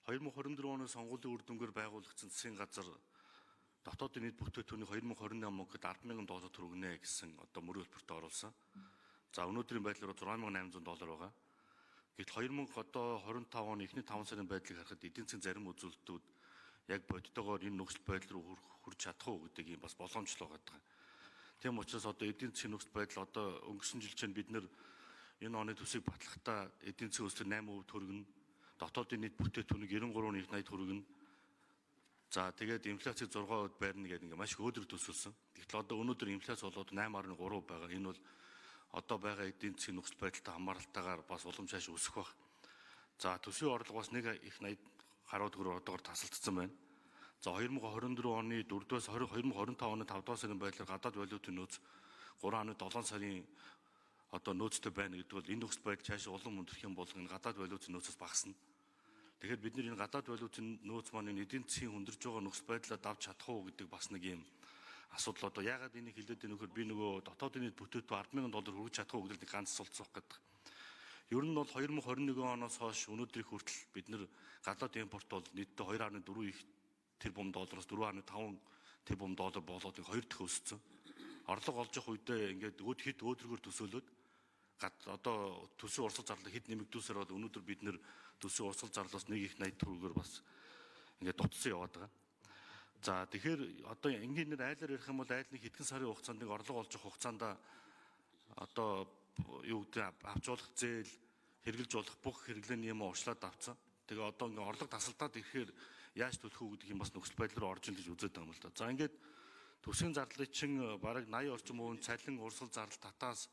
2024 оны сонгуулийн үр дүнгээр байгуулагдсан засгийн газар дотоодын нийт бүтээгдэхүүний 2028 онд $10,000 хүргэнэ гэсэн мөрийн хэлбэрт оруулсан. За өнөөдрийн байдлаар $6,800 байгаа. Гэтэл 2025 оны эхний 5 сарын байдлыг харахад эдийн засгийн зарим үзүүлэлтүүд яг бодитоогоор энэ нөхцөл байдал руу хүрч чадах уу гэдэг юм бас боломжтой байгаа. Тийм учраас эдийн засгийн нөхцөл байдал өнгөрсөн жил чинь бид нэр энэ оны төсвийг батлахдаа эдийн засгийн өсөлт 8% хүргэнэ. Дотоодын нийт бүтээгдэхүүнийг 93.80 хүргэнэ. За тэгээд инфляцийг 6% байрна гэдэг маш их өөдрөг төсөөлсөн. Гэтэл өнөөдөр инфляц болоод 8.3 байгаа. Энэ бол байгаа эдийн засгийн нөхцөл байдалтай хамааралтайгаар бас улам цааш өсөх баг. За төсвийн орлого бас нэг их 80 гаруй төгрөг одоогоор тасалдсан байна. За 2024 оны 4-өөс 2025 оны 5 сарын байдлаар гадаад валютын нөөц 3.7 сарын нөөцтэй байна гэдэг бол энэ нөхцөл байдал цааш улам өндөрөх юм бол энэ гадаад валютын нөөцөөс багасна. Тэгэхээр бид энэ гадаад валютын нөөц маань эдийн засгийн хүндэрж байгаа нөхцөл байдлаа давж чадах уу гэдэг бас нэг юм асуудал. Яагаад энийг хэлээд байгаа нөхөр би нөгөө дотоодын нийт бүтээгдэхүүн $10,000 хүргэж чадах уу гэдэг ганц асуулт гэдэг. Ер нь бол 2021 оноос хойш өнөөдрийг хүртэл бид нэр гадаад импорт бол нийтдээ $2.4 тэрбум доллароос $4.5 тэрбум доллар болоод 2 дахь өссөн. Орлого олж явах үедээ ингээд хэд өөдрөгөр төсөөлөд төсвийн урсгал зарлал хэд нэмэгдүүлсээр бол өнөөдөр бид нэр төсвийн урсгал зарлалаас нэг их 80 төгрөгөөр бас ингээд дутсан яваад байгаа. За тэгэхээр энгийн нэр айлаар ярих юм бол айл нэг хэдхэн сарын хугацаанд нэг орлого олж авах хугацаанд авч болох зээл хэрэгжилж болох бүх хэрэглээний юм урьдчилаад авцсан. Тэгээ ингээд орлого тасалдаад ирэхээр яаж төлөх үү гэдэг юм бас нөхцөл байдал руу орж ин гэж үзээд байгаа юм л да. За ингээд төсвийн зарлалыг чин бараг 80 орчим хувийн цалин урсгал зарлал татаас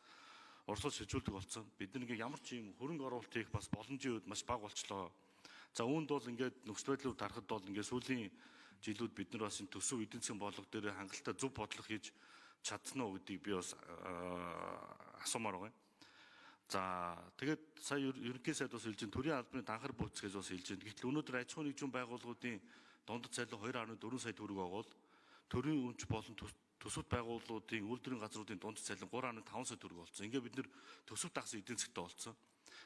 урсгал шилжүүлдэг болсон. Бид нэг ямар ч юм хөрөнгө оруулалт хийх бас боломжийн үед маш бага болчлоо. За үүнд бол ингээд нөхцөл байдлыг харахад бол ингээд сүүлийн жилүүд бид нар бас энэ төсөв эдийн засгийн бодлого дээр хангалттай зөв бодлого хийж чадсан уу гэдгийг би бас асуумаар байна. За тэгээд сая ерөнхий сайд бас хэлж, төрийн албаны данхар бөөцгөөс бас хэлж байна. Гэтэл өнөөдөр аж ахуйн нэгжийн байгууллагуудын дундад цалин 2.4 сая төгрөг байгаа бол төрийн өмч болон төсөвт байгууллагуудын үйлдвэрийн газруудын дунд цалин 3.5 сая төгрөг болсон. Ингээд бид нэр төсөв дагсан эдийн засгтай болсон.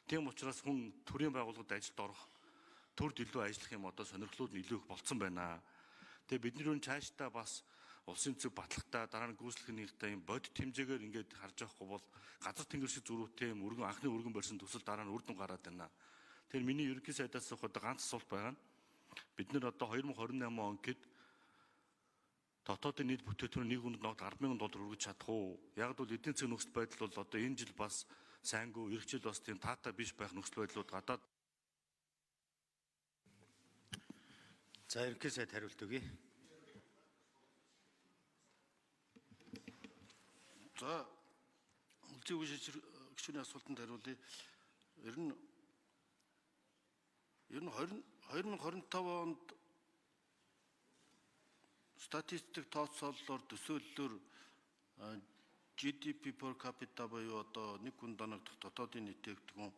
Тийм учраас хүн төрийн байгууллагад ажилд орох, төрд илүү ажиллах юм сонирхлууд нь илүү их болцсон байна. Тэгээ бид нэр цаашдаа бас улсын зөв батлагтай дараа нь гүйцэтгэх нэгтэй юм бодит хэмжээгээр ингээд харж явахгүй бол газар тэнгэр шиг зөрүүтэй анхны өргөн барьсан төсөл дараа нь үр дүн гараад байна. Тэгэхээр миний ерөнхий сайдаас ганц асуулт байгаа нь бид нэр 2028 он гэд дотоодын нийт бүтээгдэхүүн нэг хүнд $10,000 хүргэж чадах уу? Яг бол эдийн засгийн нөхцөл байдал бол энэ жил бас сайнгүй, эх жил бас тийм таатай биш байх нөхцөл байдлууд гадаад. За ерөнхий сайд хариулт өгье. За үлцгийн үе гишүүний асуултанд хариулъя. Ер нь 2025 онд статистик тооцооллоор төсөөллөөр GDP per capita буюу нэг хүн данагдах дотоодын нийт бүтээгдэхүүн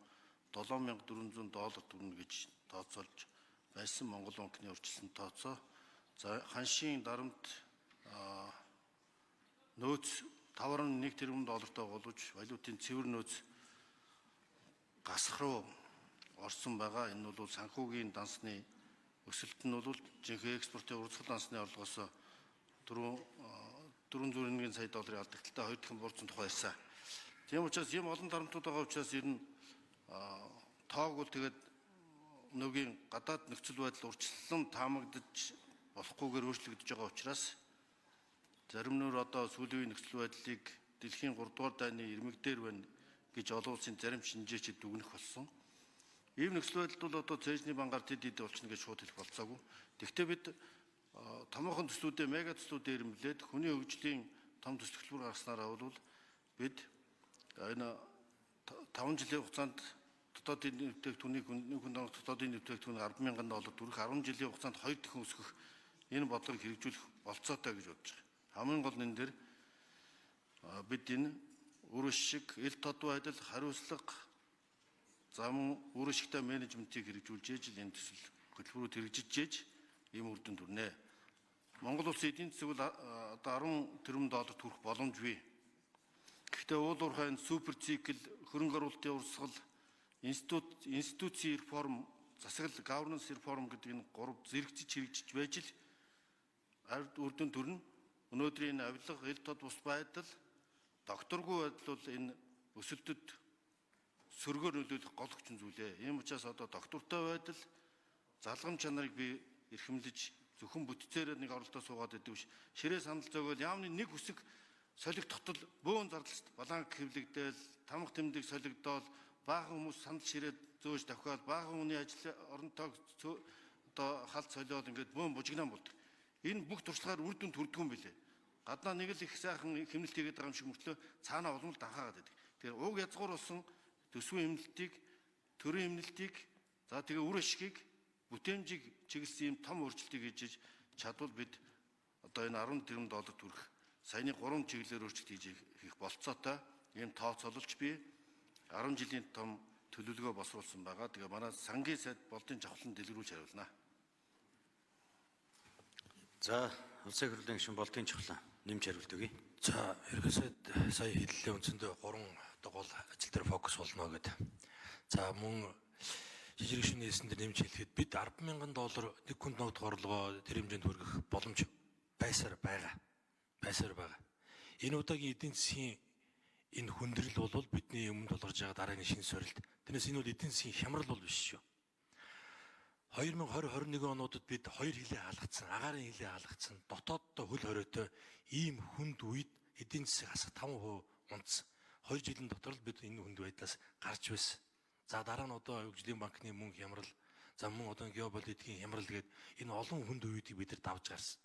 $7,400 төрнө гэж тооцоолж байсан Монгол банкны урьдчилсан тооцоо. За ханшийн дарамт нөөц $5.1 тэрбум доллартай боловч валютын цэвэр нөөц гасах руу орсон байгаа. Энэ бол санхүүгийн дансны өсөлт нь бол жинхэнэ экспортын урсгал дансны орлогоос $401 сая алдагдaltaй 2 дахин буурсан тухай байсан. Тийм учраас ийм олон дарамтууд байгаа учраас ер нь тоог бол тэгээд нүгийн гадаад нөхцөл байдал урьдчилан таамагдж болохгүйгээр өөрчлөгдөж байгаа учраас зарим нөр сүүлийн нөхцөл байдлыг дэлхийн 3 дугаар дайны ирмэг дээр байна гэж олон улсын зарим шинжээчид дүгнэх болсон. Ийм нөхцөл байдал бол цээжний бангаар тэд болчихно гэж шууд хэлэх болцоогүй. Тэгвэл бид томоохон төслүүдээ мега төслүүдээр ирмэлээд хүний хөгжлийн том төслөлбөр гаргаснараа бол бид энэ 5 жилийн хугацаанд дотоодын бүтээгдэхүүнийг нэг хүн данх дотоодын бүтээгдэхүүн $10,000 төрөх 10 жилийн хугацаанд 2 дахин өсгөх энэ бодлогыг хэрэгжүүлэх болцоотой гэж бодож байгаа. Хамгийн гол нь энэ дээр бид энэ үр шиг ил тод байдал, хариуцлага, зам үр шигтэй менежментийг хэрэгжүүлж ээж энэ төсөл хөтөлбөрүүд хэрэгжиж ээж ийм үр дүн төрнэ. Монгол улсын эдийн засаг бол $10 тэрбум төрөх боломжгүй. Гэхдээ уул уурхай супер цикл, хөрөнгө оруулалтын урсгал, институцийн реформ засаглал governance reform гэдэг энэ 3 зэрэгцэж хэрэгжиж байж л ард үрдэн төрн өнөөдрийн авилга ил тод бус байдал докторгүй байдал бол энэ өсөлтөд сөргөөр нөлөөлөх гол хүчин зүйлээ. Ийм учраас одоо доктортой байдал залгам чанарыг би эрхэмлэж зөвхөн бүтцээр нэг оролдоо суугаад байдаг биш. Ширээ санал зөөгөл яамны нэг үсэг солигдохтол бөөн зардалт баланг хэвлэгдээл тамга тэмдэг солигдоод баахан хүмүүс санал ширээ зөөж давхиад баахан хүний ажил оронтойг одоо халт солиод ингээд бөөн бужигнаан болдог. Энэ бүх туршлагаар үр дүнд хүрдэг юм билээ. Гаднаа нэг л их сайхан хэмнэлт хийгээд байгаа юм шиг мөртлөө цаанаа олон л данхаагаад байдаг. Тэгэхээр уг язгуур болсон төсвийн хэмнэлтийг, төрийн хэмнэлтийг, за тэгээ үр ашгийг, бүтээмжийг чиглэсэн юм том өөрчлөлтийг хийж чадвал бид одоо энэ 10 тэрбум доллар төрөх саяны 3 чиглэлээр өөрчлөлт хийх болцоотой ийм тооцоололч бий 10 жилийн том төлөвлөгөө босруулсан байгаа. Тэгээ манай сангийн сайд болдын жавхлан дэлгэрүүлж хариулна. За улсын хурлын гишүүн болдын чухлаа нэмж хариулт өгье. За ерөнхий сайд сая хэллээ үндсэндээ 3 гол ажил дээр фокус болно гэдэг. За мөн жижиг гишүүний хэлсэн дээр нэмж хэлэхэд бид 10,000 доллар нэг хүнд ногд хорлогоо тэр хэмжээнд хүргэх боломж байсаар байгаа. Энэ удаагийн эдийн засгийн энэ хүндрэл бол бидний өмнө тулгарч байгаа дараагийн шинэ сорилт. Тэрнээс энэ бол эдийн засгийн хямрал бол биш шүү. 2020-21 онуудад бид 2 хилээ хаалгацсан, агаарын хилээ хаалгацсан, дотооддоо хөл хориотой ийм хүнд үед эдийн засаг хасах 5% унтсан. 2 жилийн дотор л бид энэ хүнд байдлаас гарч байсан. За дараа нь одоо хөгжлийн банкны мөнгө хямрал, за мөн одоо геополитикийн хямрал гээд энэ олон хүнд үеийг бид нар давж гарсан.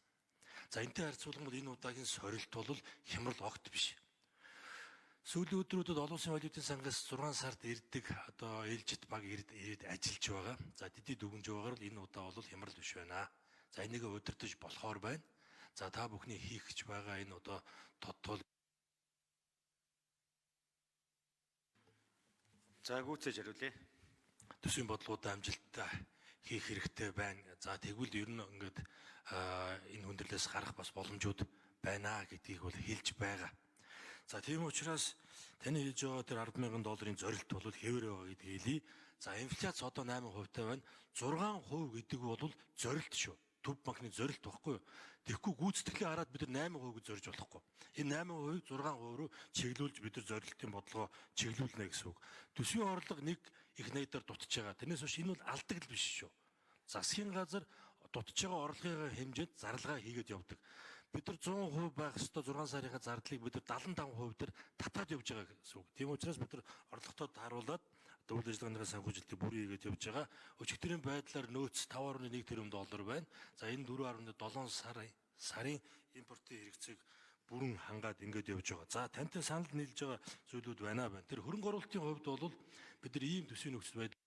За энэтэй харьцуулбал энэ удаагийн сорилт бол хямрал огт биш. Сүүлийн өдрүүдэд олон улсын валютын сангаас 6 сард ирдэг одоо ээлжит баг ирээд ажиллаж байгаа. За дэдий дүгнж байгаагаар л энэ удаа бол хямрал биш байна. За энийг удирдах болохоор байна. За та бүхний хийх гэж байгаа энэ одоо тодтол. За гүйцээж хариулъя. Төсвийн бодлогуудаа амжилттай хийх хэрэгтэй байна. За тэгвэл ер нь ингээд энэ хүндрэлээс гарах бас боломжууд байна гэдгийг бол хэлж байгаа. За тийм учраас таны хэлж байгаа тэр 10,000 долларын зорилт бол хэвээр байгаа гэдгийг хэлье. За инфляц одоо 8% байна. 6% гэдэг бол зорилт шүү. Төв банкны зорилт баггүй юу? Тэгэхгүй гүйцэтгэлээ хараад бид нар 8% гэж зорж болохгүй. Энэ 8%-ийг 6% руу чиглүүлж бид нар зорилтын бодлогоо чиглүүлнэ гэсэн үг. Төсвийн орлого нэг их найдаар дутж байгаа. Тэрнээс биш энэ бол алдагл биш шүү. Засгийн газар дутж байгаа орлогын хэмжээнд зарлагаа хийгээд явдаг. Бид нар 100% байх ёстой 6 сарынхаа зардлыг бид нар 75% дээр татаад явж байгаа гэсэн үг. Тийм учраас бид нар орлоготоо тааруулаад үйл ажиллагааныхаа санхүүжилтийг бүрий хийгээд явж байгаа. Өчигдрийн байдлаар нөөц 5.1 тэрбум доллар байна. За энэ 4.7 сарын импортын хэрэгцээг бүрэн хангаад ингэж явж байгаа. За тантай санал нийлж байгаа зүйлүүд байна. Тэр хөрөнгө оруулалтын хувьд бол бид нар ийм төсвийн нөхцөл байдал